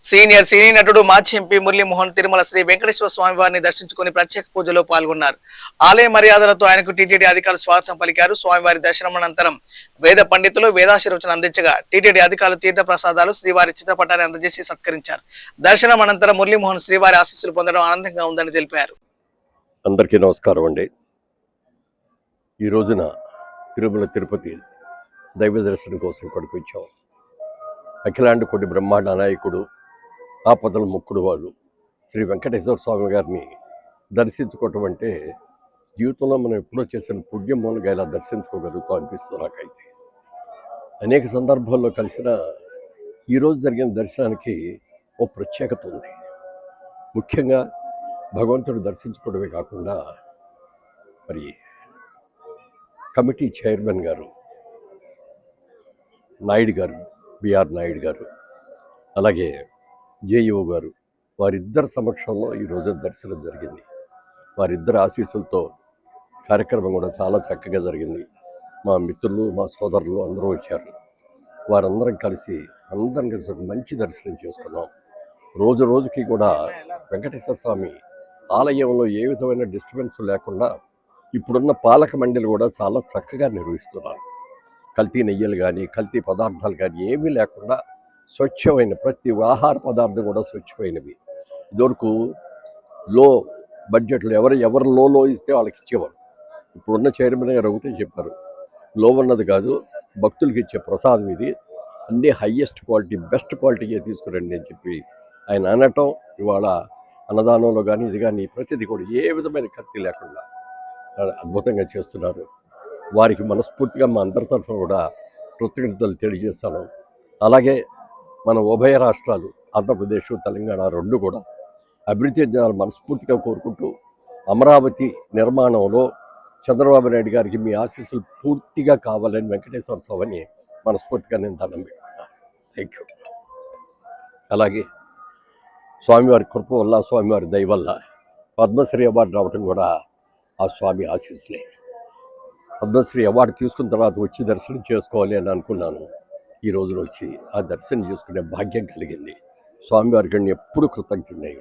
Senior సినీ నటుడు మాజీ MP Muralimohan Tirumala Shri Venkateswara స్వామి వారిని దర్శించుకుని ప్రత్యేక పూజలో పాల్గొన్నారు. ఆలయ మర్యాదలతో ఆయనకు టీటీడీ అధికారులు స్వాగతం పలికారు. స్వామివారి దర్శనం అనంతరం వేద పండితులు వేదాశీర్వచనం అందించగా టీటీడీ అధికారులు తీర్థ ప్రసాదాలు శ్రీవారి చిత్రపటాన్ని అందజేసి సత్కరించారు. దర్శనం అనంతరం మురళీమోహన్ శ్రీవారి ఆశీస్సులు పొందడం ఆనందంగా ఉందని తెలిపారు. అందరికీ నమస్కారం అండి. ఈ రోజున తిరుమల తిరుపతి దైవ దర్శనం కోసం ఇక్కడికి వచ్చాం. అఖిలాండ కోటి బ్రహ్మాండ నాయకుడు, ఆపదల ముక్కుడు వాడు శ్రీ వెంకటేశ్వర స్వామి గారిని దర్శించుకోవటం అంటే జీవితంలో మనం ఎప్పుడో చేసిన పుణ్యం మూలంగా ఇలా దర్శించుకోగలుగుతాం అనిపిస్తుంది నాకైతే. అనేక సందర్భాల్లో కలిసిన ఈరోజు జరిగిన దర్శనానికి ఓ ప్రత్యేకత ఉంది. ముఖ్యంగా భగవంతుడు దర్శించుకోవడమే కాకుండా మరి కమిటీ చైర్మన్ గారు నాయుడు గారు, బిఆర్ నాయుడు గారు, అలాగే జేఈఓ గారు, వారిద్దరి సమక్షంలో ఈరోజు దర్శనం జరిగింది. వారిద్దరి ఆశీస్సులతో కార్యక్రమం కూడా చాలా చక్కగా జరిగింది. మా మిత్రులు, మా సోదరులు అందరూ వచ్చారు. వారందరం కలిసి ఒక మంచి దర్శనం చేసుకున్నాం. రోజు రోజుకి కూడా వెంకటేశ్వర స్వామి ఆలయంలో ఏ విధమైన డిస్టర్బెన్స్ లేకుండా ఇప్పుడున్న పాలక మండలి కూడా చాలా చక్కగా నిర్వహిస్తున్నారు. కల్తీ నెయ్యలు కానీ, కల్తీ పదార్థాలు కానీ ఏమీ లేకుండా స్వచ్ఛమైన ప్రతి ఆహార పదార్థం కూడా స్వచ్ఛమైనవి. ఇదివరకు లో బడ్జెట్లో ఎవరు లో ఇస్తే వాళ్ళకి ఇచ్చేవారు. ఇప్పుడున్న చైర్మన్ గారు ఒకటే చెప్పారు, లో ఉన్నది కాదు, భక్తులకి ఇచ్చే ప్రసాదం ఇది, అన్నీ హయ్యెస్ట్ క్వాలిటీ, బెస్ట్ క్వాలిటీగా తీసుకురండి అని చెప్పి ఆయన అనటం, ఇవాళ అన్నదానంలో కానీ ఇది కానీ ప్రతిదీ కూడా ఏ విధమైన కల్తీ లేకుండా అద్భుతంగా చేస్తున్నారు. వారికి మనస్ఫూర్తిగా మా అందరి తరఫున కూడా కృతజ్ఞతలు తెలియజేస్తాను. అలాగే మన ఉభయ రాష్ట్రాలు ఆంధ్రప్రదేశ్, తెలంగాణ రెండు కూడా అభివృద్ధి చెందాలని మనస్ఫూర్తిగా కోరుకుంటూ, అమరావతి నిర్మాణంలో చంద్రబాబు నాయుడు గారికి మీ ఆశీస్సులు పూర్తిగా కావాలని వెంకటేశ్వర స్వామిని మనస్ఫూర్తిగా నేను దండం పెట్టుకున్నాను. Thank you. అలాగే స్వామివారి కృప వల్ల, స్వామివారి దయ వల్ల పద్మశ్రీ అవార్డు రావటం కూడా ఆ స్వామి ఆశీస్సులే. పద్మశ్రీ అవార్డు తీసుకున్న తర్వాత వచ్చి దర్శనం చేసుకోవాలి అని అనుకున్నాను. ఈ రోజున వచ్చి ఆ దర్శనం చేసుకునే భాగ్యం కలిగింది. స్వామివారికి ఎప్పుడు కృతజ్ఞుడై